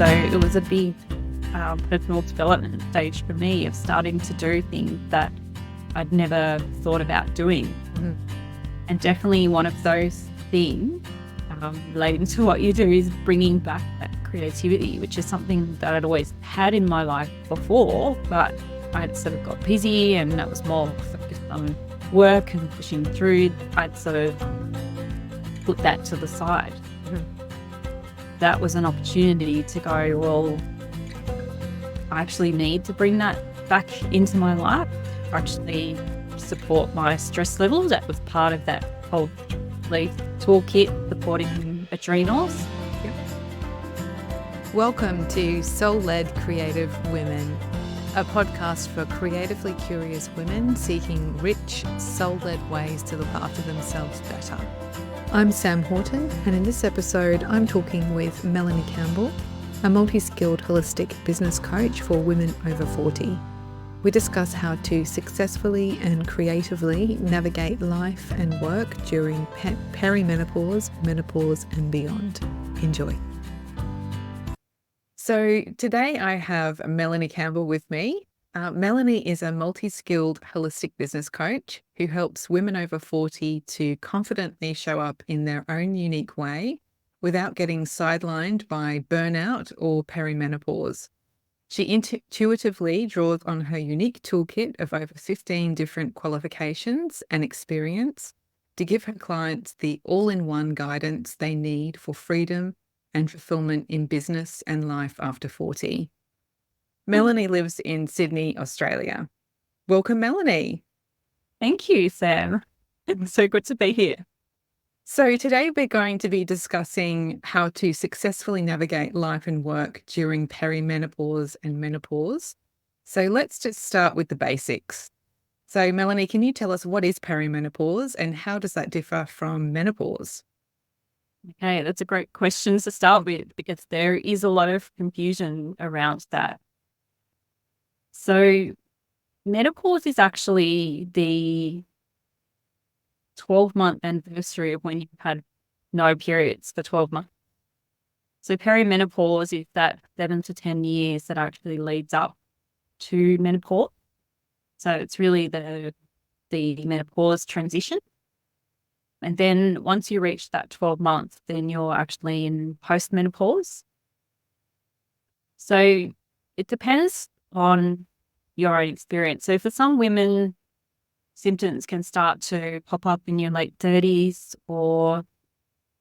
So it was a big personal development stage for me of starting to do things that I'd never thought about doing. Mhm. And definitely one of those things relating to what you do is bringing back that creativity, which is something that I'd always had in my life before, but I'd sort of got busy and that was more focused on work and pushing through. I'd sort of put that to the side. Mhm. That was an opportunity to go, well, I actually need to bring that back into my life, actually support my stress levels. That was part of that whole toolkit, supporting adrenals. Welcome to Soul-Led Creative Women, a podcast for creatively curious women seeking rich, soul-led ways to look after themselves better. I'm Sam Horton, and in this episode, I'm talking with Melanie Campbell, a multi-skilled holistic business coach for women over 40. We discuss how to successfully and creatively navigate life and work during perimenopause, menopause, and beyond. Enjoy. So today I have Melanie Campbell with me. Melanie is a multi-skilled holistic business coach who helps women over 40 to confidently show up in their own unique way without getting sidelined by burnout or perimenopause. She intuitively draws on her unique toolkit of over 15 different qualifications and experience to give her clients the all-in-one guidance they need for freedom and fulfillment in business and life after 40. Melanie lives in Sydney, Australia. Welcome, Melanie. Thank you, Sam. It's so good to be here. So today we're going to be discussing how to successfully navigate life and work during perimenopause and menopause. So let's just start with the basics. So Melanie, can you tell us what is perimenopause and how does that differ from menopause? Okay, that's a great question to start with because there is a lot of confusion around that. So menopause is actually the 12-month anniversary of when you've had no periods for 12 months. So perimenopause is that 7 to 10 years that actually leads up to menopause. So it's really the menopause transition. And then once you reach that 12 months, then you're actually in postmenopause. So it depends on your own experience. So for some women, symptoms can start to pop up in your late 30s, or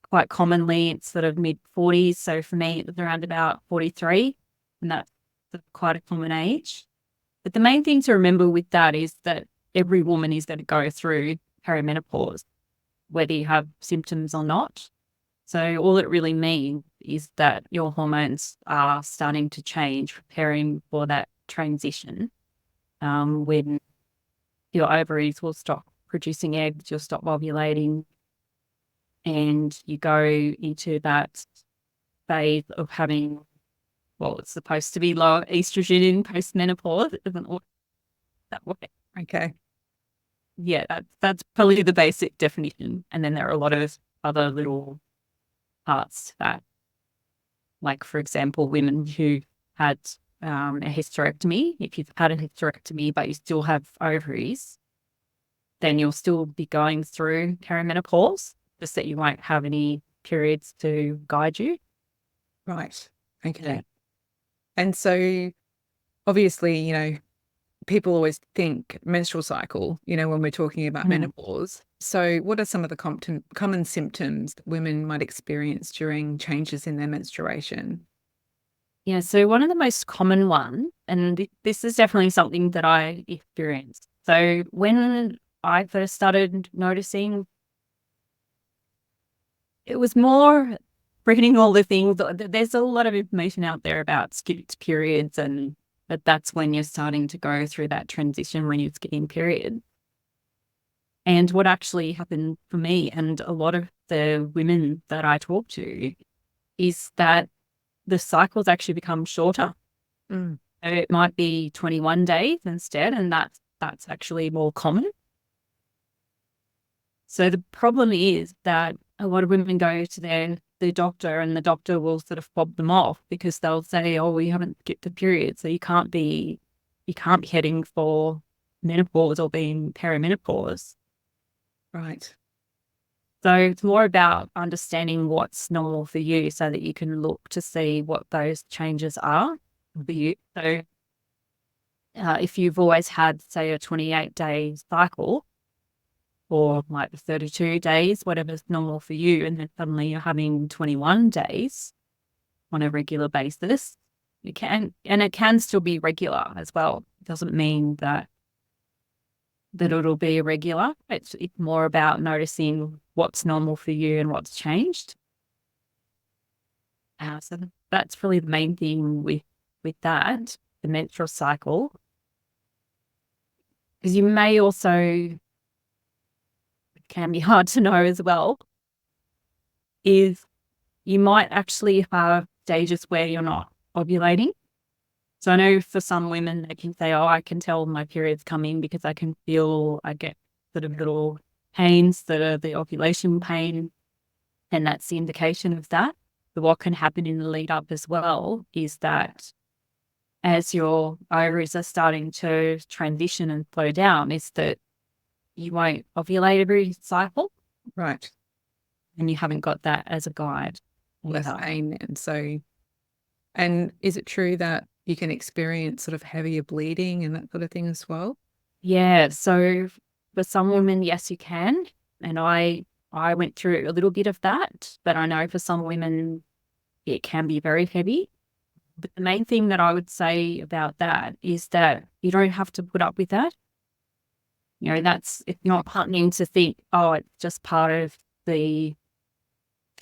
quite commonly it's sort of mid 40s. So for me, it was around about 43, and that's quite a common age. But the main thing to remember with that is that every woman is going to go through perimenopause, whether you have symptoms or not. So all it really means is that your hormones are starting to change, preparing for that transition, when your ovaries will stop producing eggs, you'll stop ovulating, and you go into that phase of having, well, it's supposed to be low estrogen in postmenopause. It doesn't work that way. Okay. Yeah, that's probably the basic definition. And then there are a lot of other little parts to that. Like, for example, women who had a hysterectomy. If you've had a hysterectomy but you still have ovaries, then you'll still be going through perimenopause, just that you won't have any periods to guide you. Right. Okay. Yeah. And so obviously, people always think menstrual cycle, when we're talking about menopause. So what are some of the common symptoms that women might experience during changes in their menstruation? Yeah, so one of the most common ones, and this is definitely something that I experienced. So when I first started noticing, it was more reading all the things. There's a lot of information out there about skipped periods, but that's when you're starting to go through that transition when you're skipping periods. And what actually happened for me and a lot of the women that I talk to is that the cycles actually become shorter. Mm. So it might be 21 days instead, and that's actually more common. So the problem is that a lot of women go to their the doctor, and the doctor will sort of fob them off because they'll say, oh, we haven't skipped a period, so you can't be heading for menopause or being perimenopause. Right. So it's more about understanding what's normal for you so that you can look to see what those changes are for you. So if you've always had, say, a 28-day cycle or like 32 days, whatever's normal for you, and then suddenly you're having 21 days on a regular basis, it can still be regular as well. It doesn't mean that it'll be irregular. It's more about noticing what's normal for you and what's changed. So that's really the main thing with that, the menstrual cycle. Because you may also, it can be hard to know as well, is you might actually have stages where you're not ovulating. So I know for some women, they can say, oh, I can tell my period's coming because I get sort of little pains that are the ovulation pain, and that's the indication of that. But what can happen in the lead up as well is that as your ovaries are starting to transition and slow down, is that you won't ovulate every cycle. Right. And you haven't got that as a guide. Less pain. And is it true that you can experience sort of heavier bleeding and that sort of thing as well? Yeah. So for some women, yes, you can. And I went through a little bit of that, but I know for some women it can be very heavy. But the main thing that I would say about that is that you don't have to put up with that. You know, it's not heartening to think, oh, it's just part of the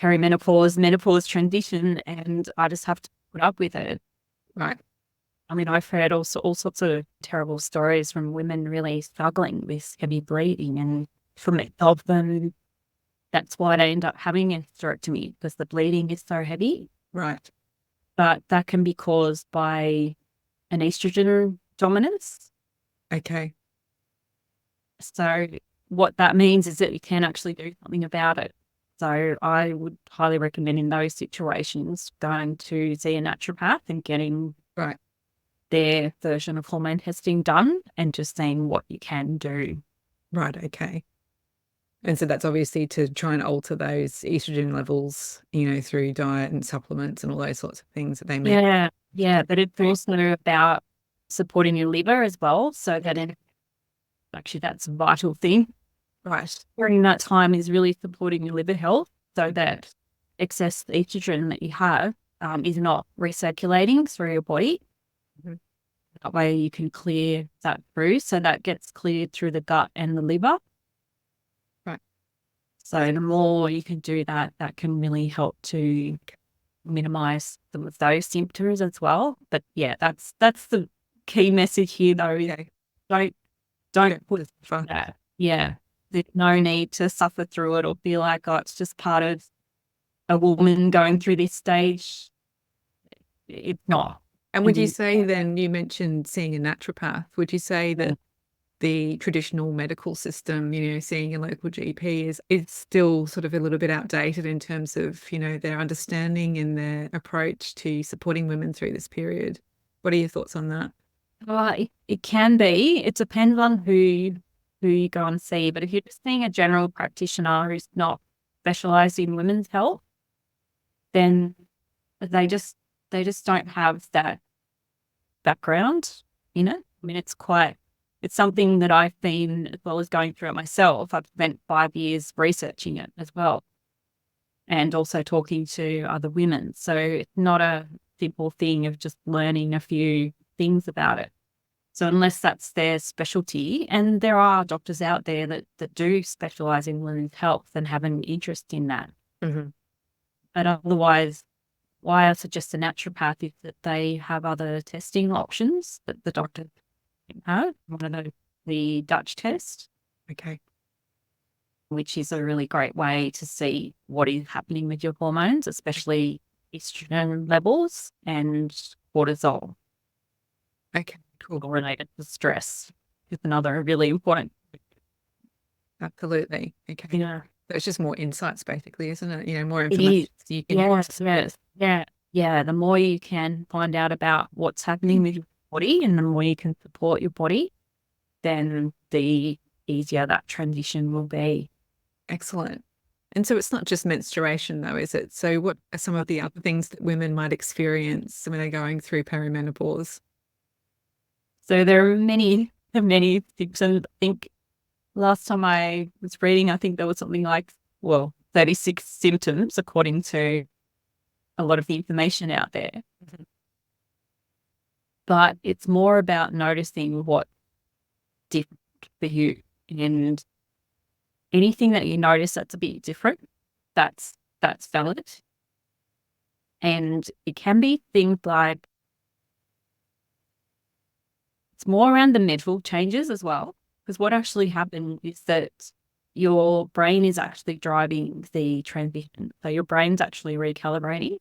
menopause transition and I just have to put up with it. Right. I mean, I've heard all sorts of terrible stories from women really struggling with heavy bleeding, and for many of them, that's why they end up having a hysterectomy, because the bleeding is so heavy. Right. But that can be caused by an estrogen dominance. Okay. So what that means is that you can actually do something about it. So I would highly recommend in those situations going to see a naturopath and getting Right. their version of hormone testing done and just seeing what you can do. Right. Okay. And so that's obviously to try and alter those estrogen levels, through diet and supplements and all those sorts of things that they make. Yeah. Yeah. But it's also about supporting your liver as well. So that actually that's a vital thing. Right. During that time is really supporting your liver health so that excess estrogen that you have is not recirculating through your body. Mm-hmm. That way you can clear that through. So that gets cleared through the gut and the liver. Right. So the more you can do that, that can really help to minimize some of those symptoms as well. But yeah, that's the key message here though. Okay. Don't put that. Yeah. There's no need to suffer through it or feel like, oh, it's just part of a woman going through this stage. It's not. And would you say then, you mentioned seeing a naturopath, would you say that the traditional medical system, seeing a local GP is still sort of a little bit outdated in terms of, their understanding and their approach to supporting women through this period? What are your thoughts on that? Well, it can be. It depends on who you go and see. But if you're just seeing a general practitioner who's not specialised in women's health, then they just don't have that background in it. I mean, it's something that I've been, as well as going through it myself, I've spent 5 years researching it as well and also talking to other women. So it's not a simple thing of just learning a few things about it. So unless that's their specialty, and there are doctors out there that do specialise in women's health and have an interest in that. Mm-hmm. But otherwise, why I suggest a naturopath is that they have other testing options that the doctor can have. One of the Dutch test. Okay. Which is a really great way to see what is happening with your hormones, especially estrogen levels and cortisol. Okay. Cool. Related to stress is another really important. Absolutely. Okay. Yeah. It's just more insights, basically, isn't it? More It information is. you can. Yes, yes. Yeah. Yeah. The more you can find out about what's happening with your body and the more you can support your body, then the easier that transition will be. Excellent. And so it's not just menstruation, though, is it? So what are some of the other things that women might experience when they're going through perimenopause? So there are many, many symptoms. I think last time I was reading, I think there was something like, 36 symptoms according to a lot of the information out there. Mhm. But it's more about noticing what's different for you. And anything that you notice that's a bit different, that's valid. And it can be things like, it's more around the mental changes as well. Because what actually happened is that your brain is actually driving the transition. So your brain's actually recalibrating.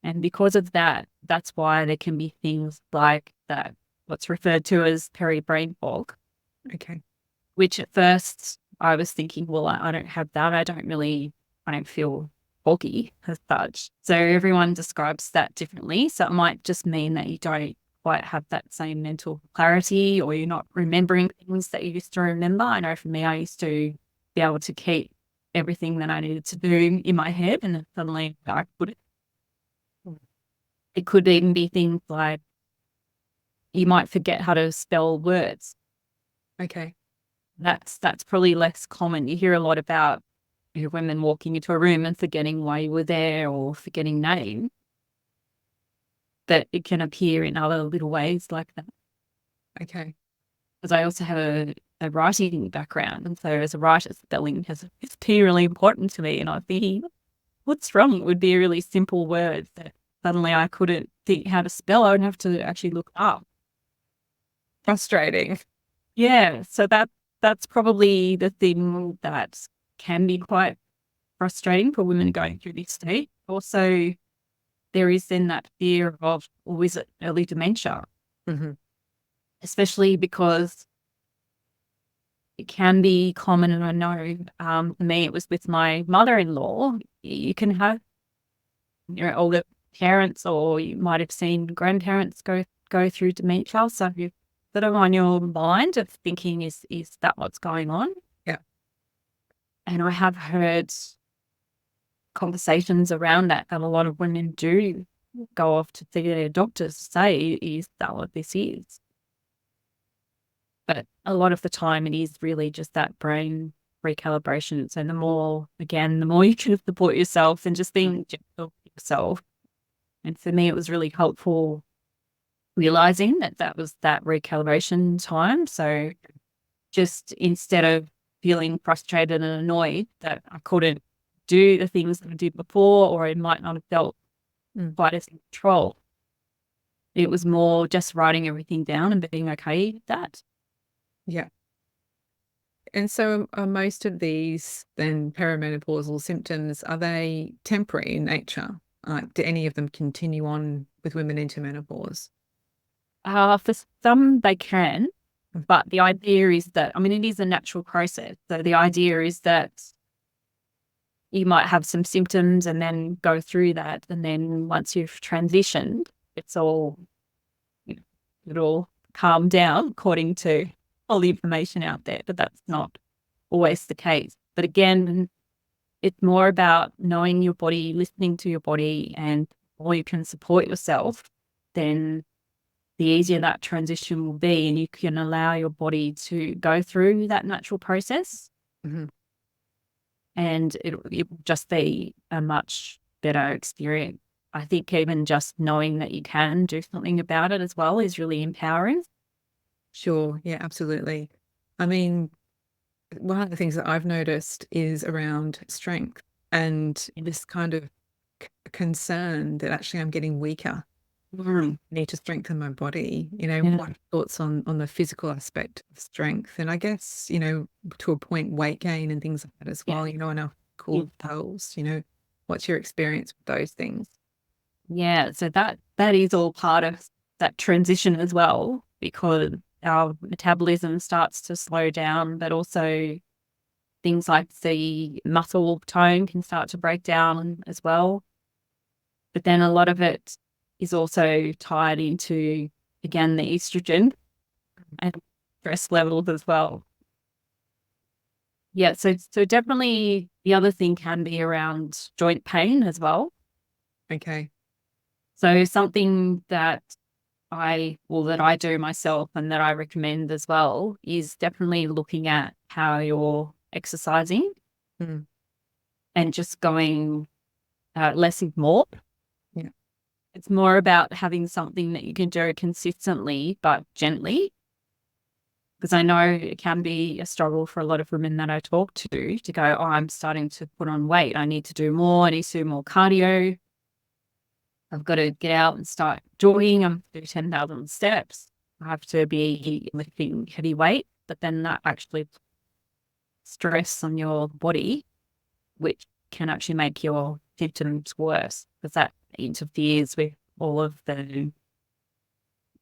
And because of that, that's why there can be things like that, what's referred to as peri-brain fog, Okay. which at first I was thinking, well, I don't have that. I don't feel foggy as such. So everyone describes that differently. So it might just mean that you don't quite have that same mental clarity, or you're not remembering things that you used to remember. I know for me, I used to be able to keep everything that I needed to do in my head, and then suddenly I couldn't. It could even be things like you might forget how to spell words. Okay. That's probably less common. You hear a lot about women walking into a room and forgetting why you were there or forgetting name. That it can appear in other little ways like that. Okay. Because I also have a writing background, and so as a writer, spelling is really important to me. And I'm thinking, what's wrong? It would be a really simple word that suddenly I couldn't think how to spell. I would have to actually look up. Frustrating. Yeah, so that's probably the thing that can be quite frustrating for women going through this state. Also, there is then that fear of, or is it early dementia, Hmm. especially because it can be common. And I know for me, it was with my mother-in-law. You can have older parents, or you might have seen grandparents go through dementia. So you're sort of on your mind of thinking, is that what's going on? Yeah. And I have heard conversations around that a lot of women do go off to see their doctors to say, is that what this is? But a lot of the time it is really just that brain recalibration. So the more you can support yourself and just being gentle with yourself. And for me, it was really helpful realizing that was that recalibration time. So just instead of feeling frustrated and annoyed that I couldn't do the things that I did before, or I might not have felt quite as in control, it was more just writing everything down and being okay with that. Yeah. And so are most of these then perimenopausal symptoms, are they temporary in nature? Do any of them continue on with women into menopause? For some, they can, Mm. but the idea is that, I mean, it is a natural process. So the idea is that you might have some symptoms and then go through that. And then once you've transitioned, it's all, it'll calm down according to all the information out there. But that's not always the case. But again, it's more about knowing your body, listening to your body, and the more you can support yourself, then the easier that transition will be, and you can allow your body to go through that natural process. Mhm. And it will just be a much better experience. I think even just knowing that you can do something about it as well is really empowering. Sure. Yeah, absolutely. I mean, one of the things that I've noticed is around strength and this kind of concern that actually I'm getting weaker. Mm. Need to strengthen my body. Yeah. What thoughts on the physical aspect of strength? And I guess, to a point, weight gain and things like that as Yeah. well, and our Yeah. cool pearls, what's your experience with those things? Yeah. So that is all part of that transition as well, because our metabolism starts to slow down, but also things like the muscle tone can start to break down as well. But then a lot of it is also tied into, again, the estrogen and stress levels as well. Yeah, so definitely the other thing can be around joint pain as well. Okay. So something that I do myself and that I recommend as well is definitely looking at how you're exercising Mm. and just going less is more. Yeah. It's more about having something that you can do consistently but gently. Because I know it can be a struggle for a lot of women that I talk to go, oh, I'm starting to put on weight. I need to do more. I need to do more cardio. I've got to get out and start jogging. I'm do 10,000 steps. I have to be lifting heavy weight, but then that actually stress on your body, which can actually make your symptoms worse because that interferes with all of the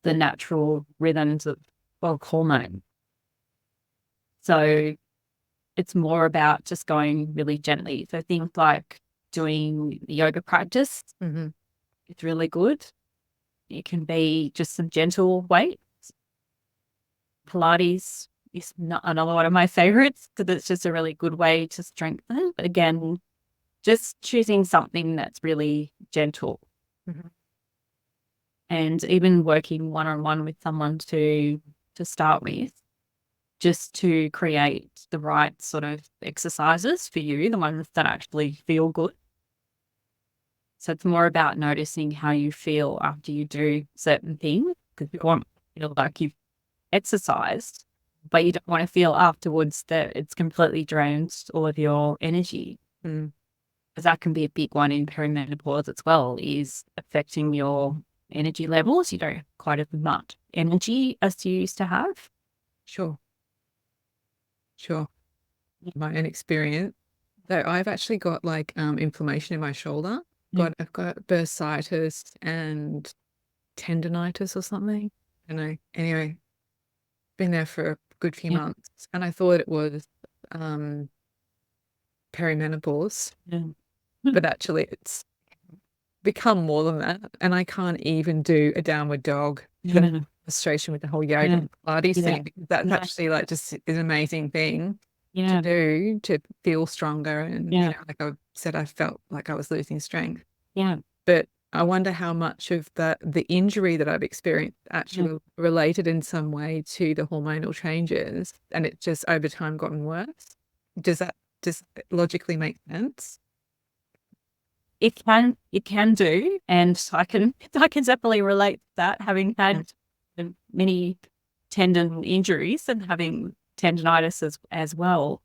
natural rhythms of hormone. So it's more about just going really gently. So things like doing the yoga practice, it's really good. It can be just some gentle weights. Pilates is not another one of my favorites because it's just a really good way to strengthen. But again, just choosing something that's really gentle. And even working one-on-one with someone to start with, just to create the right sort of exercises for you, the ones that actually feel good. So it's more about noticing how you feel after you do certain things, because you want to feel like you've exercised, but you don't want to feel afterwards that it's completely drained all of your energy. Because that can be a big one in perimenopause as well, is affecting your energy levels. You don't have quite as much energy as you used to have. Sure. My own experience. So I've actually got like inflammation in my shoulder. I've got bursitis and tendonitis or something. I don't know. Anyway, been there for a good few months, and I thought it was perimenopause, but actually it's become more than that. And I can't even do a downward dog for frustration with the whole yoga and Pilates thing. Because that's actually like just an amazing thing to do to feel stronger. And you know, like I said, I felt like I was losing strength. But I wonder how much of the injury that I've experienced actually related in some way to the hormonal changes, and it just over time gotten worse. Does that just logically make sense? It can do, and I can definitely relate to that, having had many tendon injuries and having tendonitis as well.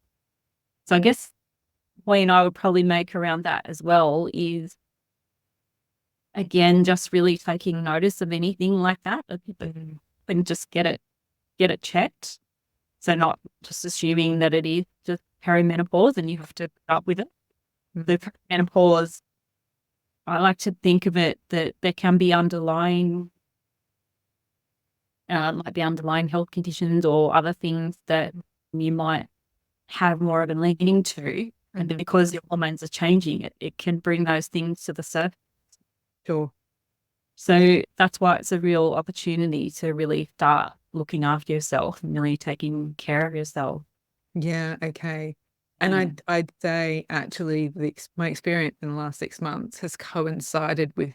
So I guess the point I would probably make around that as well is, again, just really taking notice of anything like that and just get it checked. So not just assuming that it is just perimenopause and you have to put up with it. The perimenopause, I like to think of it that there can be underlying health conditions or other things that you might have more of a leaning to. And because your hormones are changing, it can bring those things to the surface. Sure. So that's why it's a real opportunity to really start looking after yourself and really taking care of yourself. Yeah, okay. And I'd say actually my experience in the last 6 months has coincided with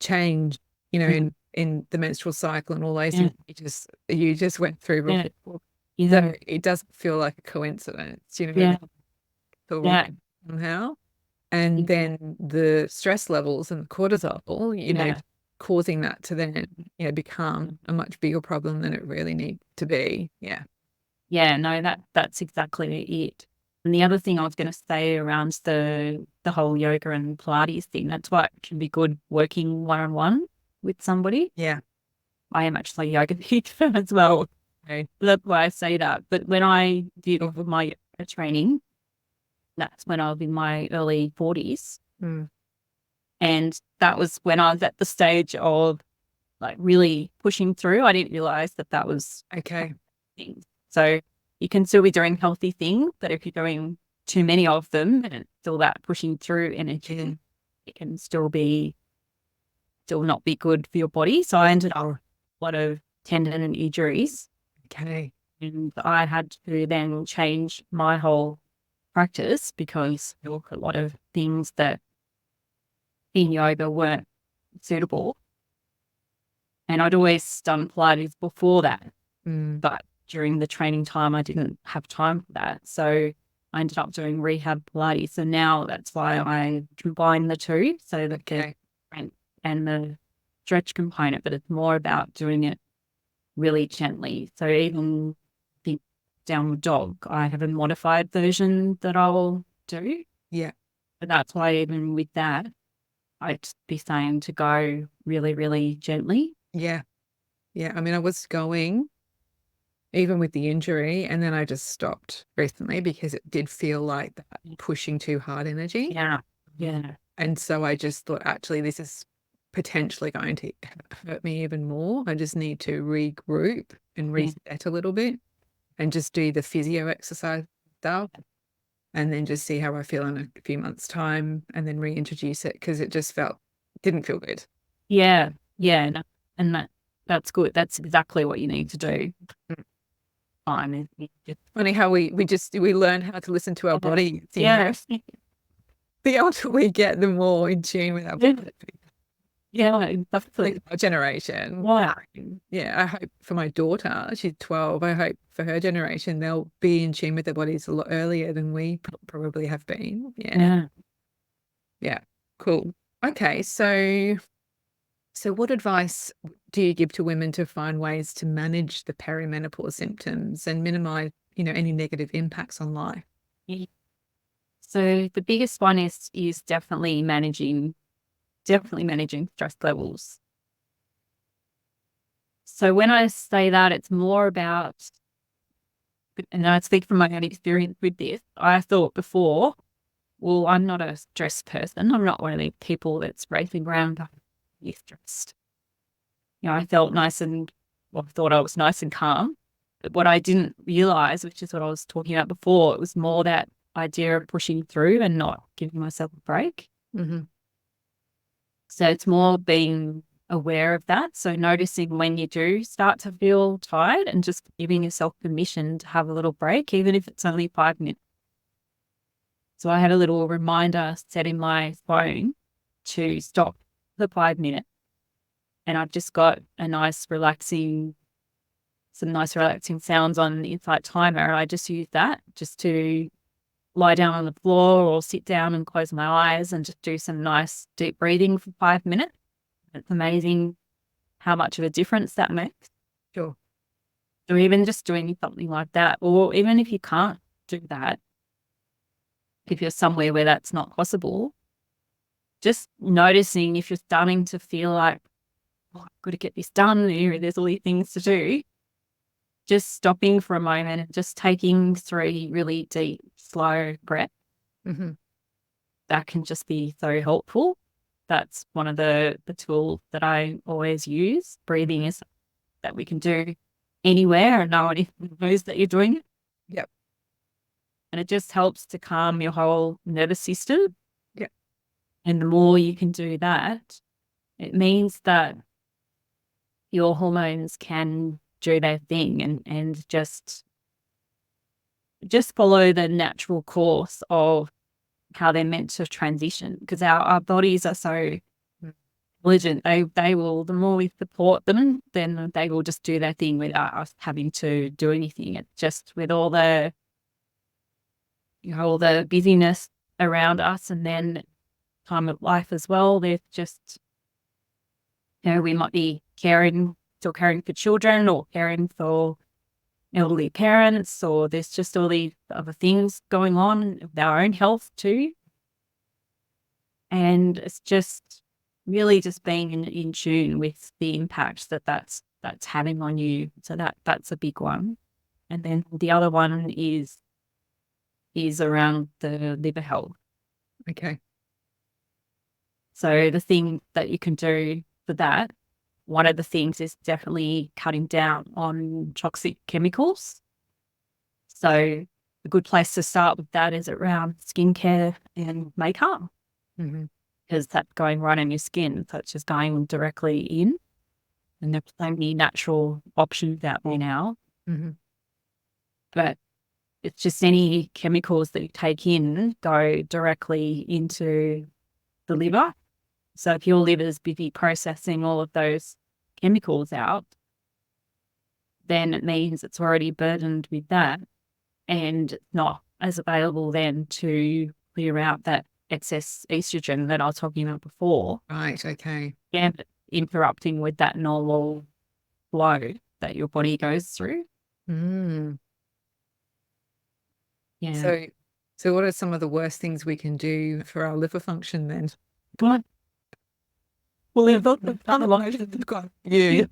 change, you know, in the menstrual cycle and all those things you just went through before. So it doesn't feel like a coincidence, you know, somehow. And then the stress levels and the cortisol, you know, causing that to then, you know, become a much bigger problem than it really needs to be. Yeah. Yeah, no, that's exactly it. And the other thing I was going to say around the whole yoga and Pilates thing, that's why it can be good working one-on-one with somebody. Yeah. I am actually a yoga teacher as well. Okay. That's why I say that. But when I did all of my yoga training, that's when I was in my early 40s. And that was when I was at the stage of like really pushing through. I didn't realize that was okay. things. So you can still be doing healthy things, but if you're doing too many of them and it's still that pushing through energy, it can still not be good for your body. So I ended up with a lot of tendon and injuries. Okay. And I had to then change my whole practice because there were a lot of things that in yoga weren't suitable. And I'd always done Pilates before that, but during the training time, I didn't have time for that. So I ended up doing rehab Pilates. So now that's why I combine the two. So that the strength and the stretch component, but it's more about doing it really gently. So even the downward dog, I have a modified version that I'll do. Yeah. But that's why even with that, I'd be saying to go really, really gently. Yeah. Yeah. I mean, I was going even with the injury, and then I just stopped recently because it did feel like that pushing too hard energy. Yeah. Yeah. And so I just thought, actually, this is potentially going to hurt me even more. I just need to regroup and reset a little bit and just do the physio exercise stuff and then just see how I feel in a few months' time and then reintroduce it because it just didn't feel good. Yeah. Yeah. And that's good. That's exactly what you need to do. Fine. Funny how we learn how to listen to our body. Yeah. The older we get, the more in tune with our body. Yeah, definitely. Our generation. Wow. Yeah, I hope for my daughter, she's 12, I hope for her generation, they'll be in tune with their bodies a lot earlier than we probably have been. Yeah. Yeah. Cool. Okay. So what advice do you give to women to find ways to manage the perimenopause symptoms and minimize, any negative impacts on life? So the biggest one is definitely managing stress levels. So when I say that, it's more about, and I speak from my own experience with this, I thought before, well, I'm not a stressed person. I'm not one of the people that's racing around stressed. I felt thought I was nice and calm. But what I didn't realize, which is what I was talking about before, it was more that idea of pushing through and not giving myself a break. Mm-hmm. So it's more being aware of that. So noticing when you do start to feel tired and just giving yourself permission to have a little break, even if it's only 5 minutes. So I had a little reminder set in my phone to stop the 5 minutes. And I've just got some nice relaxing sounds on the Insight Timer. And I just use that just to lie down on the floor or sit down and close my eyes and just do some nice deep breathing for 5 minutes. It's amazing how much of a difference that makes. Sure. So even just doing something like that, or even if you can't do that, if you're somewhere where that's not possible, just noticing if you're starting to feel like, oh, I've got to get this done, there's all these things to do, just stopping for a moment and just taking 3 really deep, slow breaths. Mm-hmm. That can just be so helpful. That's one of the tools that I always use. Breathing is that we can do anywhere and no one even knows that you're doing it. Yep. And it just helps to calm your whole nervous system. Yep. And the more you can do that, it means that your hormones can do their thing and just follow the natural course of how they're meant to transition, because our bodies are so intelligent. They will, the more we support them, then they will just do their thing without us having to do anything. It's just with all the all the busyness around us and then time of life as well, there's just, we might be still caring for children or caring for elderly parents, or there's just all these other things going on with our own health too. And it's just really just being in tune with the impact that's having on you. So that's a big one. And then the other one is around the liver health. Okay. So the thing that you can do for that, one of the things is definitely cutting down on toxic chemicals. So a good place to start with that is around skincare and makeup, because that's going right on your skin. So it's just going directly in. And there's so many natural options out there now. But it's just any chemicals that you take in go directly into the liver. So if your liver's busy processing all of those chemicals out, then it means it's already burdened with that and not as available then to clear out that excess estrogen that I was talking about before. Right. Okay. And interrupting with that normal flow that your body goes through. Yeah. So what are some of the worst things we can do for our liver function then? Well, Yeah.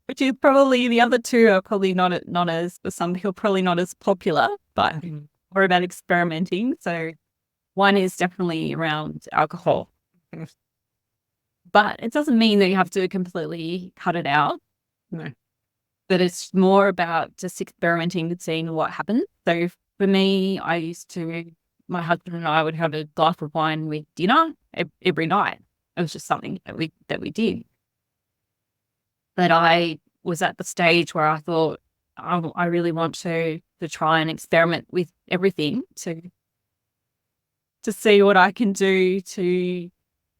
which is probably the other two are probably not as, for some people, probably not as popular, but more about experimenting. So one is definitely around alcohol. But it doesn't mean that you have to completely cut it out. No. But it's more about just experimenting and seeing what happens. So for me, my husband and I would have a glass of wine with dinner every night. It was just something that we did. But I was at the stage where I thought, I really want to try and experiment with everything to see what I can do to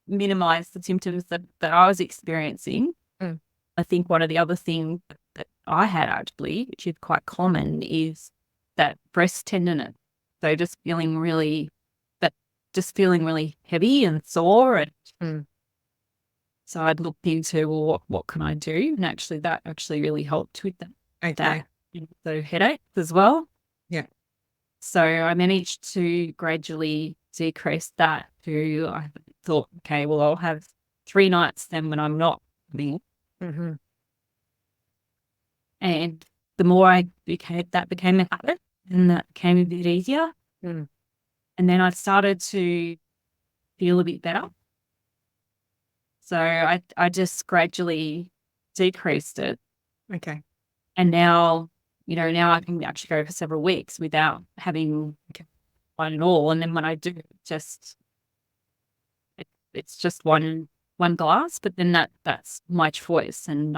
minimize the symptoms that I was experiencing. I think one of the other things that I had actually, which is quite common, is that breast tenderness. So just feeling really heavy and sore. And so I'd looked into, well, what can I do? And actually that really helped with that. Okay. So headaches as well. Yeah. So I managed to gradually decrease that to, I thought, okay, well, I'll have 3 nights then when I'm not there. And the more that became a habit, and that became a bit easier. And then I started to feel a bit better. So I just gradually decreased it. Okay. And now, now I can actually go for several weeks without having one at all. And then when I do, it's just one glass, but then that's my choice. And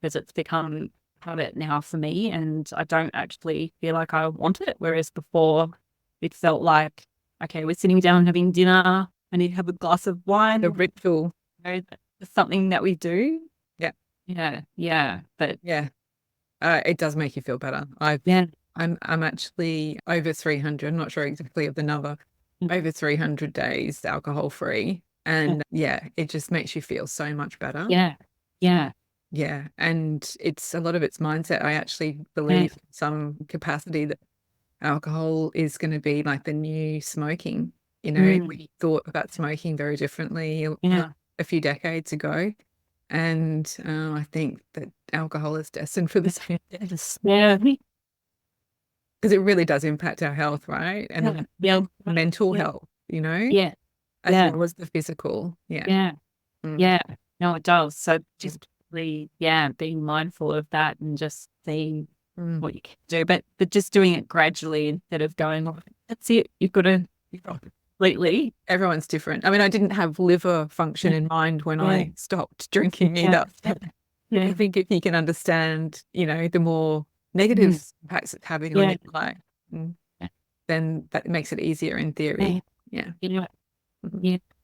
because it's become habit now for me, and I don't actually feel like I want it. Whereas before it felt like, okay, we're sitting down having dinner, I need to have a glass of wine. The ritual. It's something that we do. Yeah. Yeah. Yeah. But yeah, it does make you feel better. I'm actually over 300. I'm not sure exactly of the number. Over 300 days alcohol free, and it just makes you feel so much better. Yeah. And a lot of it's mindset. I actually believe in some capacity that alcohol is going to be like the new smoking. We thought about smoking very differently a few decades ago. And I think that alcohol is destined for the same. Yeah. Because it really does impact our health, right? And mental health, Yeah. as well as the physical. Yeah. No, it does. So just really, being mindful of that and just seeing what you can do, but just doing it gradually instead of going, oh, that's it, you've got to completely. Everyone's different. I mean, I didn't have liver function in mind when I stopped drinking either. I think if you can understand, the more negative impacts it's having on your life, then that makes it easier in theory. Yeah.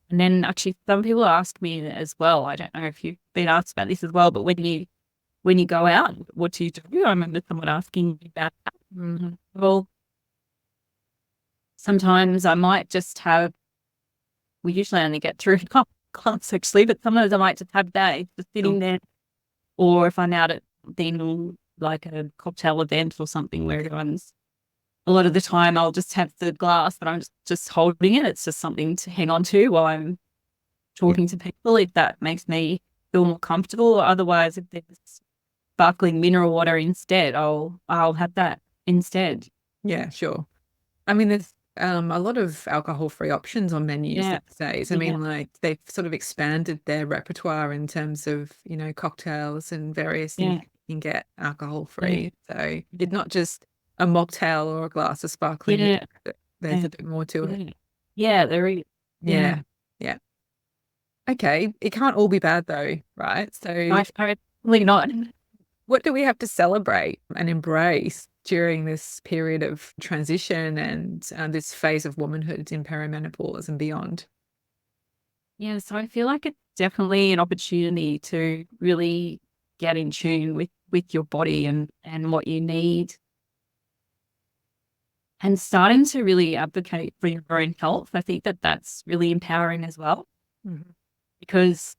And then actually some people ask me as well, I don't know if you've been asked about this as well, but when you go out, what do you do? I remember someone asking me about that. Well, sometimes I might just we usually only get through a glass actually, but sometimes I might just have that just sitting there. Or if I'm out at like a cocktail event or something where a lot of the time I'll just have the glass, but I'm just holding it. It's just something to hang on to while I'm talking to people, if that makes me feel more comfortable. Or otherwise, if there's sparkling mineral water instead, I'll have that instead. Yeah, sure. I mean, there's a lot of alcohol-free options on menus these days. I mean, like they've sort of expanded their repertoire in terms of, cocktails and various things you can get alcohol-free. So it's not just a mocktail or a glass of sparkling Yeah. water. There's a bit more to it. Yeah. Yeah, there is. Yeah. Yeah. Okay. It can't all be bad though, right? So Totally not. what do we have to celebrate and embrace during this period of transition and this phase of womanhood in perimenopause and beyond? Yeah, so I feel like it's definitely an opportunity to really get in tune with your body and what you need, and starting to really advocate for your own health. I think that that's really empowering as well, Mhm. because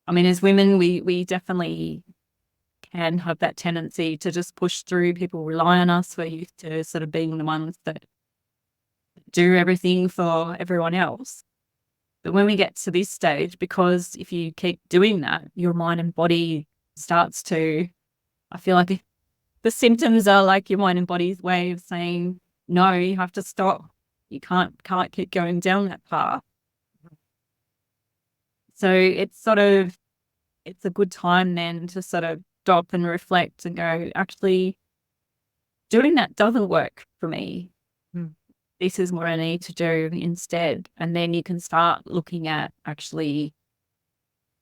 I mean, as women, we definitely can have that tendency to just push through. People rely on us. We're used to sort of being the ones that do everything for everyone else. But when we get to this stage, because if you keep doing that, your mind and body starts to, I feel like the symptoms are like your mind and body's way of saying, no, you have to stop. You can't keep going down that path. So it's a good time then to sort of stop and reflect and go, actually, doing that doesn't work for me. Mm. This is what I need to do instead. And then you can start looking at, actually,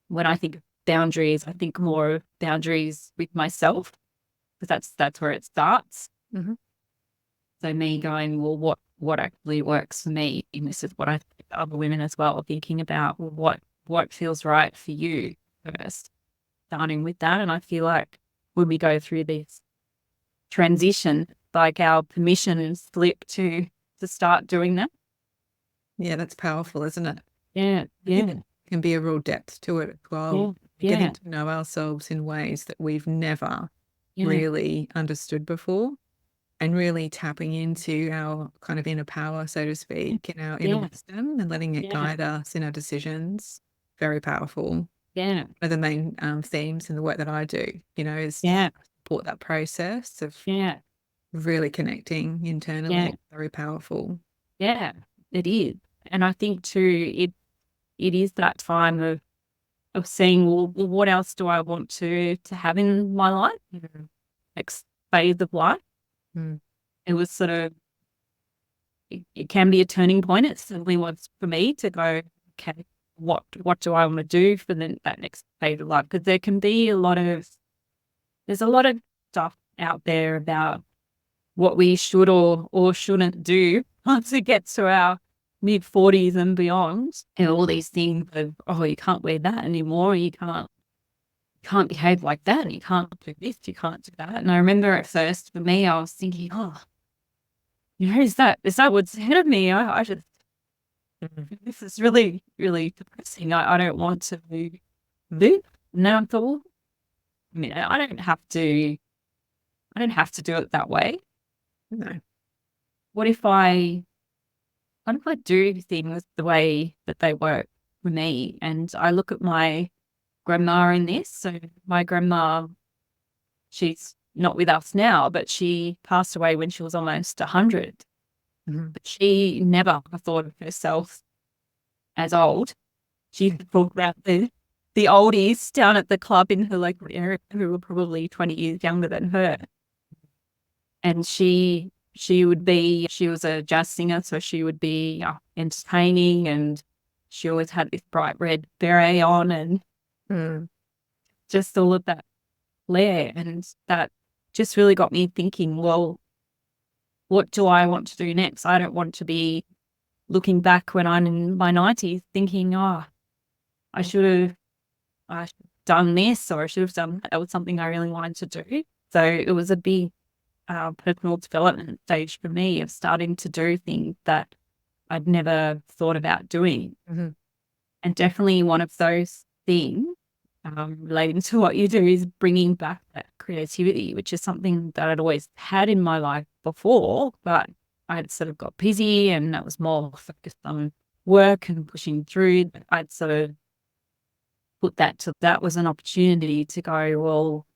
when I think of boundaries, I think more of boundaries with myself, because that's where it starts. Mhm. So me going, well, what actually works for me? And this is what I think other women as well are thinking about, well, what feels right for you first, starting with that. And I feel like when we go through this transition, like our permission is slipped to start doing that. Yeah, that's powerful, isn't it? Yeah, I think yeah, there can be a real depth to it as yeah, well. yeah, Getting to know ourselves in ways that we've never yeah, really understood before, and really tapping into our kind of inner power, so to speak, and our inner yeah, wisdom and letting it yeah, guide us in our decisions. Very powerful. One yeah, of the main themes in the work that I do, is to yeah, support that process of yeah, really connecting yeah, internally. Very powerful. yeah, it is. And I think too, it is that time of seeing, well, what else do I want to have in my life, next phase of life. Mm. It was sort of, it can be a turning point. It certainly was for me to go, okay, what do I want to do for that next phase of life? Because there's a lot of stuff out there about what we should or shouldn't do once it gets to our mid-40s and beyond. And all these things of, oh, you can't wear that anymore. You can't behave like that. You can't do this. You can't do that. And I remember at first for me, I was thinking, oh, is that what's ahead of me? I just, this is really, really depressing. I don't want to do this. And then I thought, well, I mean, I don't have to do it that way. No. What if I do things the way that they work for me? And I look at my grandma in this. So my grandma, she's not with us now, but she passed away when she was almost 100. Mhm. But she never thought of herself as old. She talked about the oldies down at the club in her local area who were probably 20 years younger than her. And she was a jazz singer, so she would be entertaining, and she always had this bright red beret on and Mm. just all of that flair. And that just really got me thinking, well, what do I want to do next? I don't want to be looking back when I'm in my 90s thinking, oh, I should have done this, or I should have done that. That was something I really wanted to do. So it was a big personal development stage for me of starting to do things that I'd never thought about doing. Mhm. And definitely one of those things relating to what you do is bringing back that creativity, which is something that I'd always had in my life before, but I'd sort of got busy and that was more focused on work and pushing through. But I'd sort of put that was an opportunity to go, well,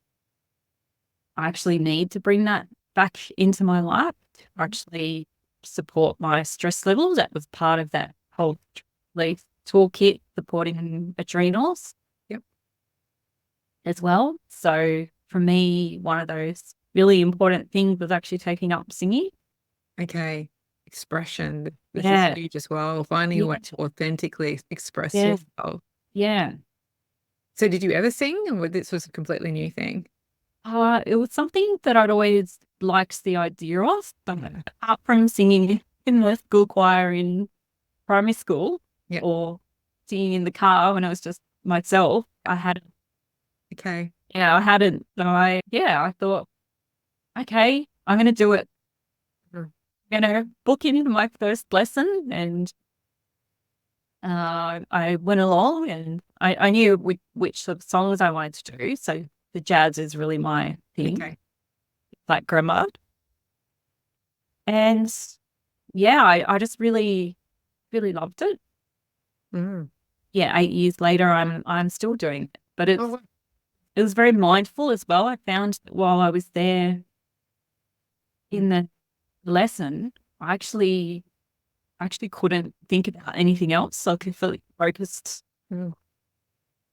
I actually need to bring that back into my life to actually support my stress levels. That was part of that whole leaf toolkit, supporting adrenals Yep. as well. So for me, one of those really important thing was actually taking up singing. Okay. Expression. This is Yeah. huge as well. Finding a Yeah. way to authentically express Yeah. yourself. Yeah. So did you ever sing, or this was a completely new thing? It was something that I'd always liked the idea of, but apart from singing in the school choir in primary school Yeah. or singing in the car when I was just myself, I hadn't. Okay. Yeah, I hadn't. So I thought, okay, I'm going to do it. Mm. I'm going to book in my first lesson, and I went along, and I knew which sort of songs I wanted to do. So the jazz is really my thing, Okay. like grammar. And yeah, I just really, really loved it. Mm. Yeah, 8 years later, I'm still doing it, but Oh, wow. it was very mindful as well. I found that while I was there in the lesson, I actually couldn't think about anything else. So I completely Mm.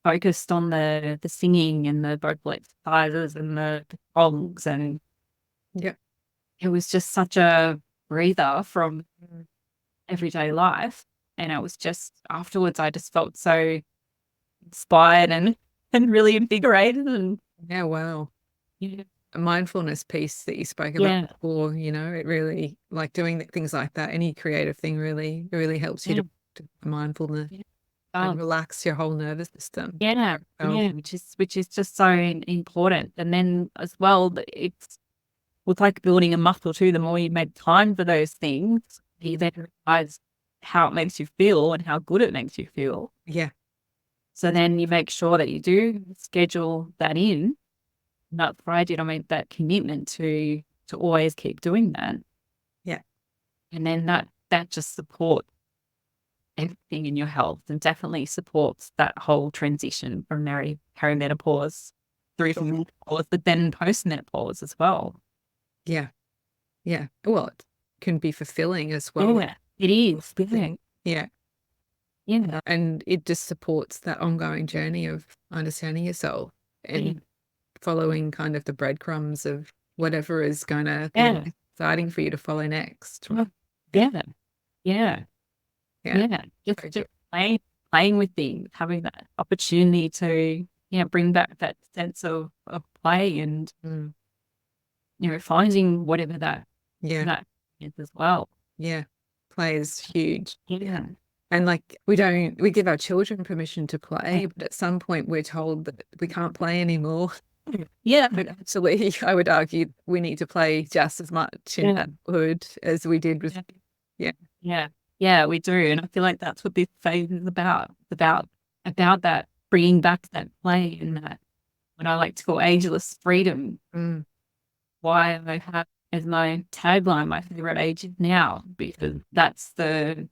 focused on the singing and the vocal exercises and the songs, and Yeah. it was just such a breather from everyday life. And it was just afterwards, I just felt so inspired and really invigorated, and Yeah. Wow. yeah, A mindfulness piece that you spoke about yeah, before, it really, like doing things like that, any creative thing really helps you yeah, to mindfulness yeah. and relax your whole nervous system. Yeah, Oh, yeah, which is just so important. And then as well, it's like building a muscle too. The more you make time for those things, you then realize how it makes you feel and how good it makes you feel. yeah. So then you make sure that you do schedule that in. And that's what I did. I made that commitment to always keep doing that. Yeah. And then that just supports everything in your health, and definitely supports that whole transition from perimenopause through to menopause, but then postmenopause as well. Yeah. Yeah. Well, it can be fulfilling as well. Yeah, it is. Yeah, Yeah. yeah, And it just supports that ongoing journey of understanding yourself and following kind of the breadcrumbs of whatever is going to be yeah, exciting for you to follow next. yeah, yeah, yeah, Yeah. yeah. So Just playing with things, having that opportunity to bring back that sense of play, and mm, finding whatever yeah. that is as well. Yeah. Play is huge. Yeah. And like we give our children permission to Yeah. play, but at some point we're told that we can't play anymore. Yeah. But actually, I would argue we need to play just as much in Yeah. adulthood as we did with, Yeah. yeah. Yeah. Yeah, we do. And I feel like that's what this phase is about that bringing back that play, and that what I like to call ageless freedom. Mm, Why I have as my tagline, my favorite age is now, because that's the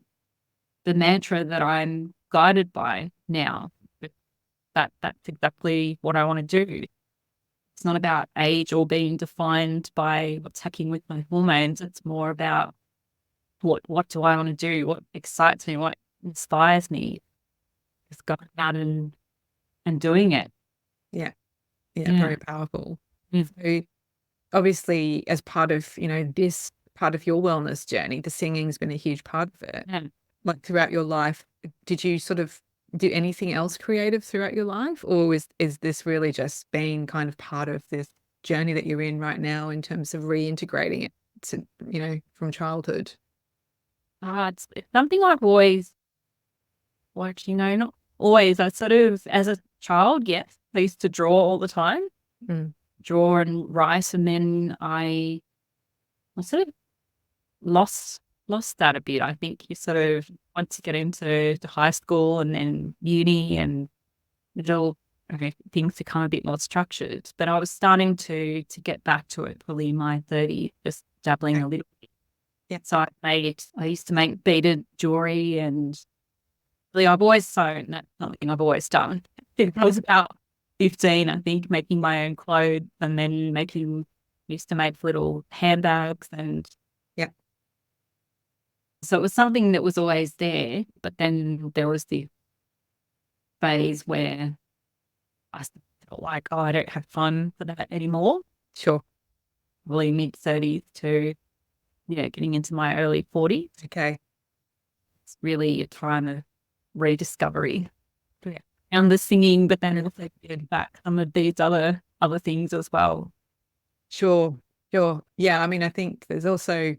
mantra that I'm guided by now. But that's exactly what I want to do. It's not about age or being defined by what's happening with my hormones. It's more about what do I want to do? What excites me? What inspires me? Just going out and doing it. yeah. Yeah. Yeah. Very powerful. Mm. So obviously, as part of, this part of your wellness journey, the singing's been a huge part of it. Yeah. Like throughout your life, did you sort of do anything else creative throughout your life? Or is this really just being kind of part of this journey that you're in right now in terms of reintegrating it to, from childhood? It's something I've always watched, not always. I sort of, as a child, yes, I used to draw all the time, Mm, draw and write. And then I sort of lost that a bit. I think you sort of, once you get into to high school and then uni, and little things become a bit more structured. But I was starting to get back to it probably in my 30s, just dabbling okay. a little bit. Yeah. So I used to make beaded jewelry, and really I've always sewn. That's something I've always done. I was about 15, I think, making my own clothes, and then used to make little handbags. And Yeah. so it was something that was always there. But then there was the phase where I felt like, oh, I don't have fun for that anymore. Sure. really mid-30s to, getting into my early 40s. Okay. It's really a time of rediscovery. Yeah. And the singing, but then also getting back some of these other things as well. Sure. Sure. Yeah. I mean, I think there's also,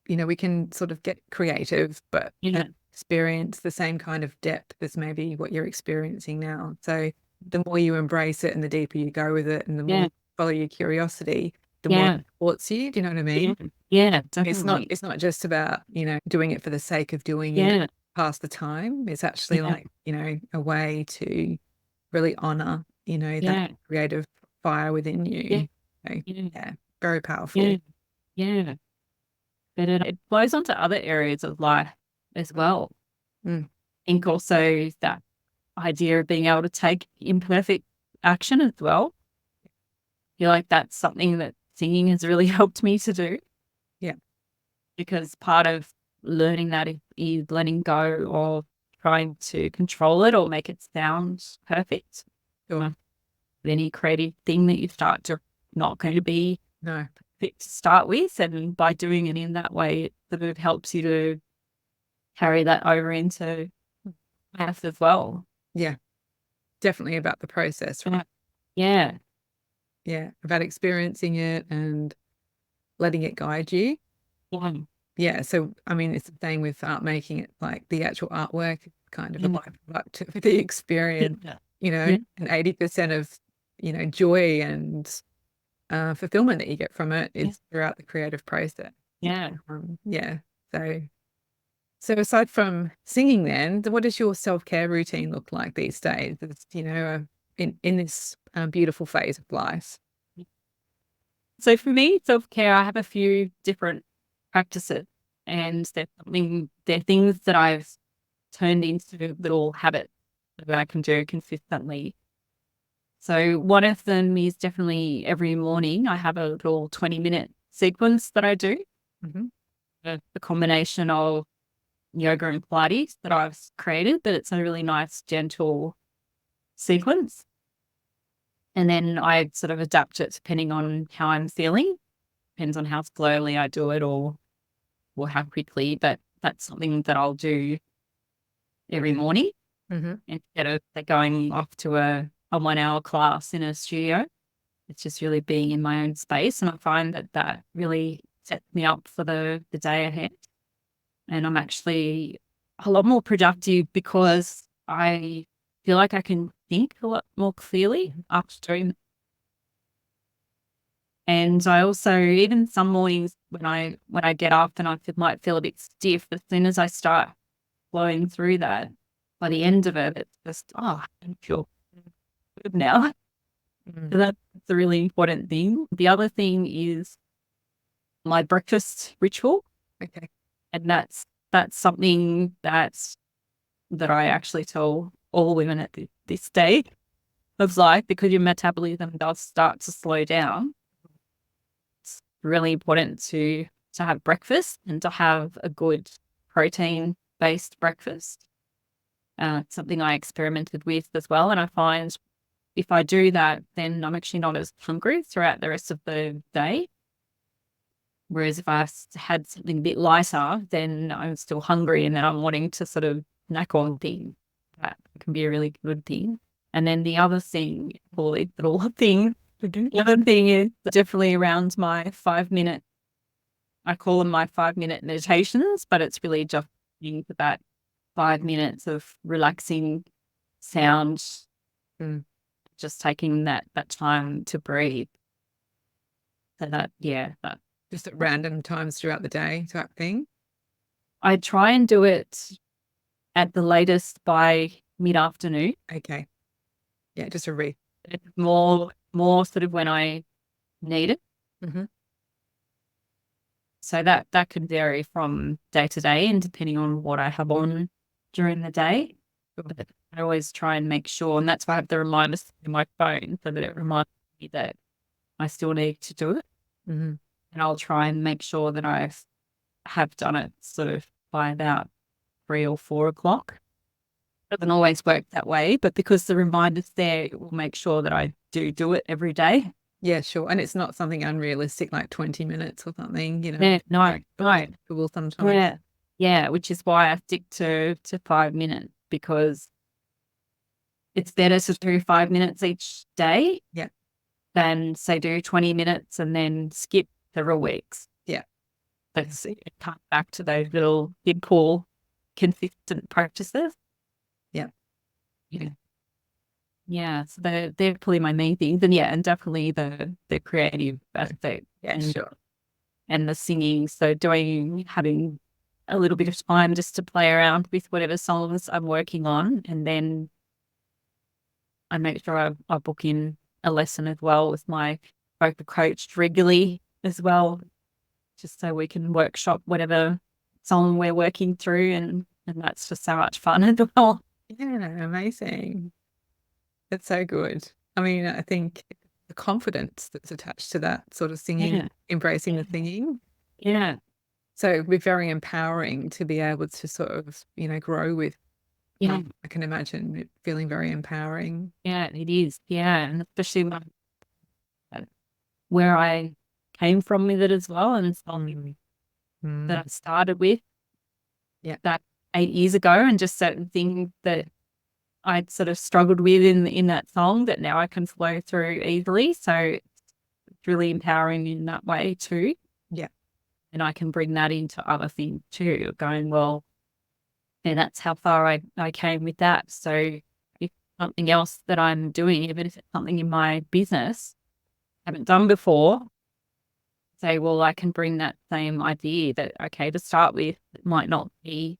we can sort of get creative, but Yeah. experience the same kind of depth as maybe what you're experiencing now. So the more you embrace it and the deeper you go with it and the more Yeah. you follow your curiosity, the more Yeah. it supports you. Do you know what I mean? Yeah, It's not definitely. just about, doing it for the sake of doing it, Yeah. pass the time. It's actually Yeah. like, a way to really honor, that Yeah. creative fire within Yeah. you. So, Yeah. yeah, very powerful. Yeah. Yeah. But it flows onto other areas of life as well. Mm. I think also that idea of being able to take imperfect action as well. I feel like that's something that singing has really helped me to do, Yeah. because part of learning that is letting go of trying to control it or make it sound perfect. Sure. Any creative thing that you start to not going to be No. fit to start with, and by doing it in that way, it sort of helps you to carry that over into math as well. Yeah. Definitely about the process, right? Yeah. Yeah. About experiencing it and letting it guide you. Yeah. Yeah. So, I mean, it's the same with art making. It like the actual artwork is kind of a Yeah. byproduct of the experience, Yeah. and 80% of, joy and fulfillment that you get from it Yeah. is throughout the creative process. Yeah. Yeah. So aside from singing then, what does your self-care routine look like these days? It's, in this beautiful phase of life. So for me, self-care, I have a few different practices, and they're things that I've turned into little habits that I can do consistently. So one of them is definitely every morning I have a little 20-minute sequence that I do, Mm-hmm. a combination of yoga and Pilates that I've created, but it's a really nice, gentle sequence. And then I sort of adapt it depending on how I'm feeling. Depends on how slowly I do it or how quickly, but that's something that I'll do every morning Mm-hmm. instead of going off to a 1 hour class in a studio. It's just really being in my own space. And I find that that really sets me up for the day ahead. And I'm actually a lot more productive because I feel like I can think a lot more clearly after doing it. And I also, even some mornings when I get up and might feel a bit stiff, as soon as I start flowing through that, by the end of it, it's just, I feel good now. Mm. So that's a really important thing. The other thing is my breakfast ritual. Okay. And that's something that I actually tell all women at this stage of life, because your metabolism does start to slow down. It's really important to have breakfast and to have a good protein-based breakfast. It's something I experimented with as well. And I find if I do that, then I'm actually not as hungry throughout the rest of the day. Whereas if I had something a bit lighter, then I'm still hungry and then I'm wanting to sort of snack on things. That can be a really good thing. And then the other thing, or the little thing, the other thing is definitely around my 5 minute, I call them my 5 minute meditations, but it's really just being for that 5 minutes of relaxing sound, Mm. just taking that time to breathe. So that, that Just at random times throughout the day type thing. I try and do it at the latest by mid-afternoon. Okay. Yeah, just a read. It's more sort of when I need it. Mm-hmm. So that could vary from day to day and depending on what I have on during the day. But I always try and make sure, and that's why I have the reminders in my phone so that it reminds me that I still need to do it. Mm-hmm. And I'll try and make sure that I have done it sort of by about 3 or 4 o'clock. Doesn't always work that way, but because the reminder's there, it will make sure that I do it every day. Yeah, sure. And it's not something unrealistic like 20 minutes or something, Yeah, no, no. Will sometimes. Yeah. Yeah, which is why I stick to 5 minutes, because it's better to do 5 minutes each day Yeah. than say do 20 minutes and then skip several weeks. Yeah. Let's come back to those little simple, consistent practices. Yeah. Yeah. Yeah. So they're probably my main things. And yeah, and definitely the creative aspect. Yeah, sure. And the singing. So having a little bit of time just to play around with whatever songs I'm working on, and then I make sure I book in a lesson as well with my vocal coach regularly as well, just so we can workshop whatever song we're working through, and that's just so much fun as well. Yeah, amazing. That's so good. I mean, I think the confidence that's attached to that sort of singing, Yeah. embracing the singing. Yeah. So it'd be very empowering to be able to sort of, grow with. Yeah. I can imagine it feeling very empowering. Yeah, it is. Yeah. And especially where I came from with it as well, and it's something that I started with that 8 years ago, and just certain things that I'd sort of struggled with in that song that now I can flow through easily. So it's really empowering in that way too. Yeah. And I can bring that into other things too, going, well, and that's how far I came with that. So if something else that I'm doing, even if it's something in my business I haven't done before, say, well, I can bring that same idea that, okay, to start with, it might not be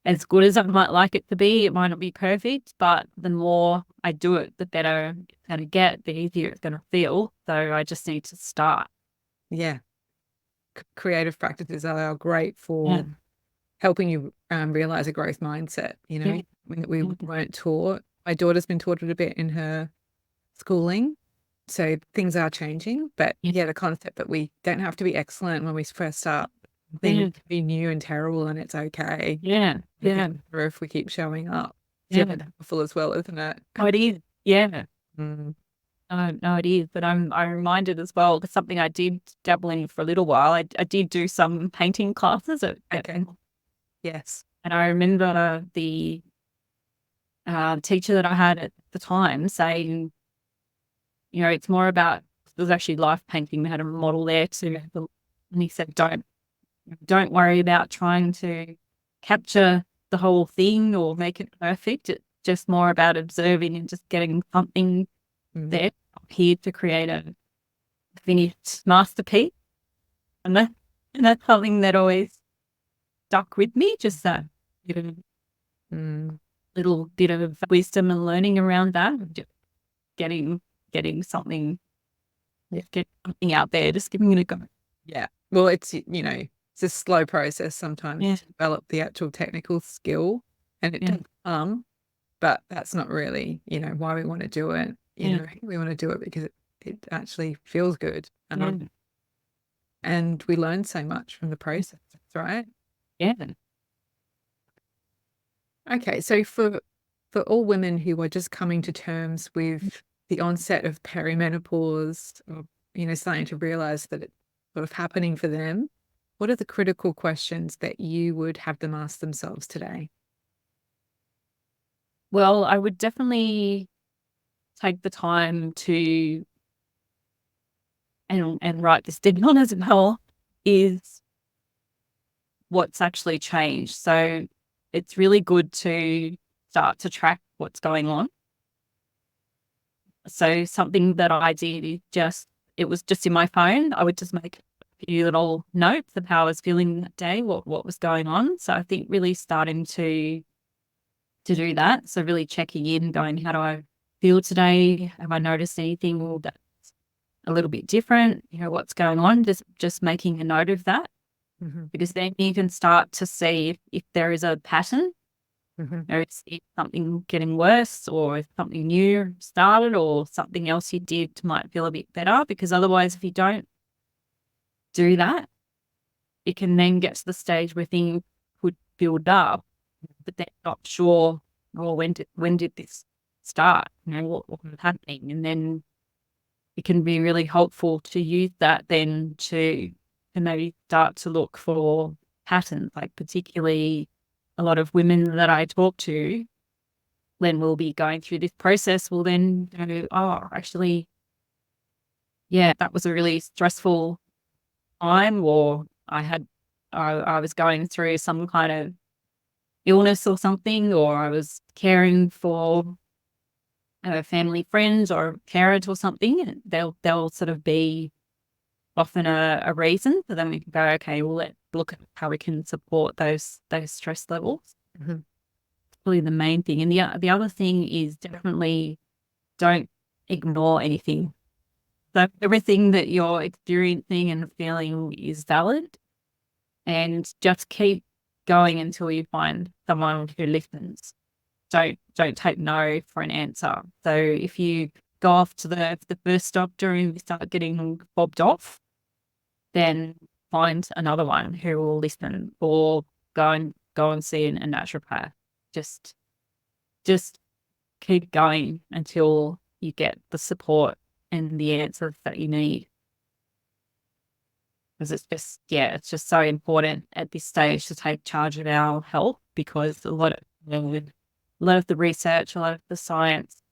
as good as I might like it to be. It might not be perfect, but the more I do it, the better it's going to get, the easier it's going to feel. So I just need to start. Yeah. Creative practices are great for helping you realize a growth mindset, we weren't taught. My daughter's been taught it a bit in her schooling. So things are changing, but the concept that we don't have to be excellent when we first start. Things can be new and terrible, and it's okay. Yeah. Or if we keep showing up. It's really powerful as well, isn't it? Oh, it is. Yeah. Mm. No, it is. But I'm reminded as well, because something I did dabble in for a little while. I did do some painting classes Yes. and I remember the teacher that I had at the time saying, it's more about, it was actually life painting. They had a model there too. And he said, don't worry about trying to capture the whole thing or make it perfect. It's just more about observing and just getting something there here to create a finished masterpiece. And that's something that always stuck with me, just that little bit of wisdom and learning around that, just getting something, get something out there, just giving it a go. Yeah. Well, it's a slow process sometimes to develop the actual technical skill, and it does come, but that's not really, why we want to do it. We want to do it because it actually feels good, and we learn so much from the process, right? Yeah. Okay, so for all women who are just coming to terms with the onset of perimenopause, or starting to realize that it's sort of happening for them, what are the critical questions that you would have them ask themselves today? Well, I would definitely take the time to and write this down as well, is what's actually changed. So it's really good to start to track what's going on. So something that I did is it was just in my phone. I would just make a few little notes of how I was feeling that day, what was going on. So I think really starting to do that. So really checking in, going, how do I feel today? Have I noticed anything that's a little bit different? What's going on? Just making a note of that, because then you can start to see if there is a pattern. Or it's something getting worse, or if something new started, or something else you did might feel a bit better. Because otherwise, if you don't do that, it can then get to the stage where things could build up, but they're not sure, well, when did this start? What was happening? And then it can be really helpful to use that then to maybe start to look for patterns, like particularly a lot of women that I talk to when we'll be going through this process will then go, oh, actually, yeah, that was a really stressful time, or I was going through some kind of illness or something, or I was caring for a family friend or a parent or something. And they'll sort of be often a reason. So then we can go, okay, well, let's look at how we can support those stress levels. Mm-hmm. Probably the main thing. And the other thing is definitely don't ignore anything. So everything that you're experiencing and feeling is valid, and just keep going until you find someone who listens. Don't take no for an answer. So if you go off to the first doctor and you start getting fobbed off, then find another one who will listen, or go and see a naturopath. Just keep going until you get the support and the answers that you need. Because it's just so important at this stage to take charge of our health, because a lot of the research, a lot of the science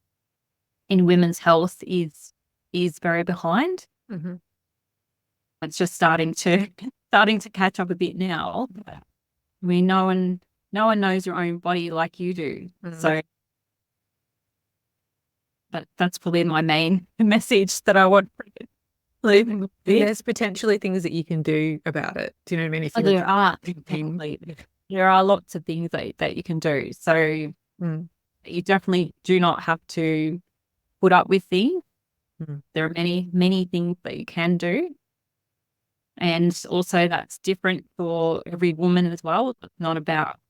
in women's health is very behind. Mm-hmm. It's just starting to catch up a bit now. I mean, no one knows your own body like you do. Mm-hmm. So that's probably my main message that I want to leave with. There's potentially things that you can do about it. Do you know what I mean? If There are lots of things that you can do. So you definitely do not have to put up with things. There are many things that you can do. And also that's different for every woman as well. It's not about,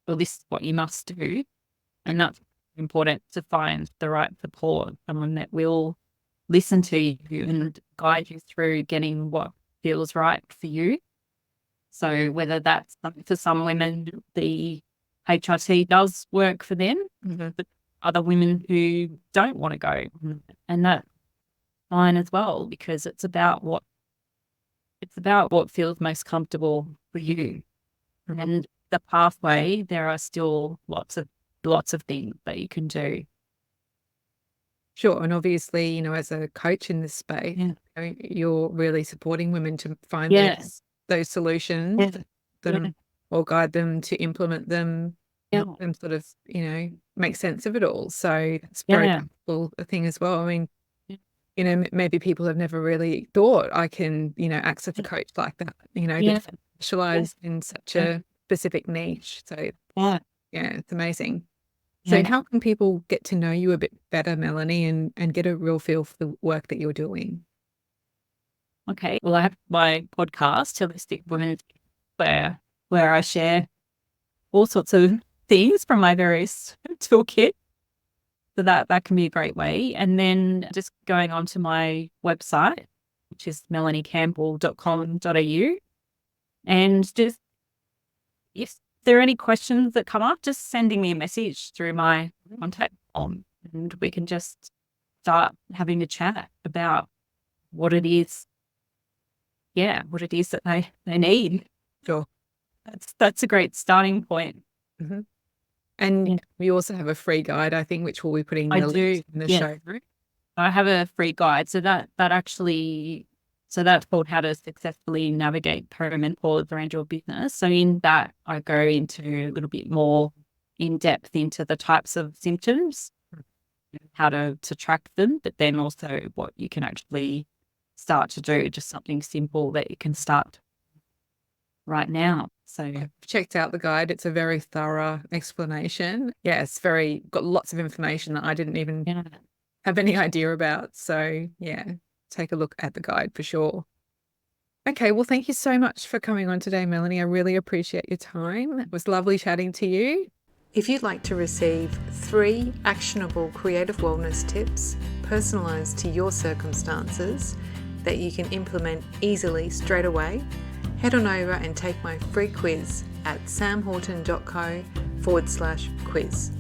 well, this is what you must do. And that's important, to find the right support, someone that will listen to you and guide you through getting what feels right for you. So whether that's, for some women, the HRT does work for them, but other women who don't want to go, and that's fine as well, because it's about what feels most comfortable for you. And the pathway, there are still lots of things that you can do. Sure. And obviously, as a coach in this space, you're really supporting women to find those solutions, or guide them to implement them, help them sort of, make sense of it all. So it's very helpful a thing as well. I mean, maybe people have never really thought I can, access a coach like that, that specialize in such a specific niche. So it's amazing. So how can people get to know you a bit better, Melanie, and get a real feel for the work that you're doing? Okay. Well, I have my podcast, Holistic Women, where I share all sorts of things from my various toolkit. So that can be a great way. And then just going on to my website, which is melaniecampbell.com.au. And just, if there are any questions that come up, just sending me a message through my contact form, and we can just start having a chat about what it is that they need. Sure. That's a great starting point. Mm-hmm. And we also have a free guide, I think, which we'll be putting the link in the show. I have a free guide. So that's called How to Successfully Navigate Perimenopause Around Your Business. So in that, I go into a little bit more in depth into the types of symptoms, how to track them, but then also what you can actually start to do, just something simple that you can start right now. So I've checked out the guide. It's a very thorough explanation. Yeah, it's got lots of information that I didn't even have any idea about. So take a look at the guide for sure. Okay, well, thank you so much for coming on today, Melanie. I really appreciate your time. It was lovely chatting to you. If you'd like to receive 3 actionable creative wellness tips personalised to your circumstances that you can implement easily straight away, head on over and take my free quiz at samhorton.co/quiz.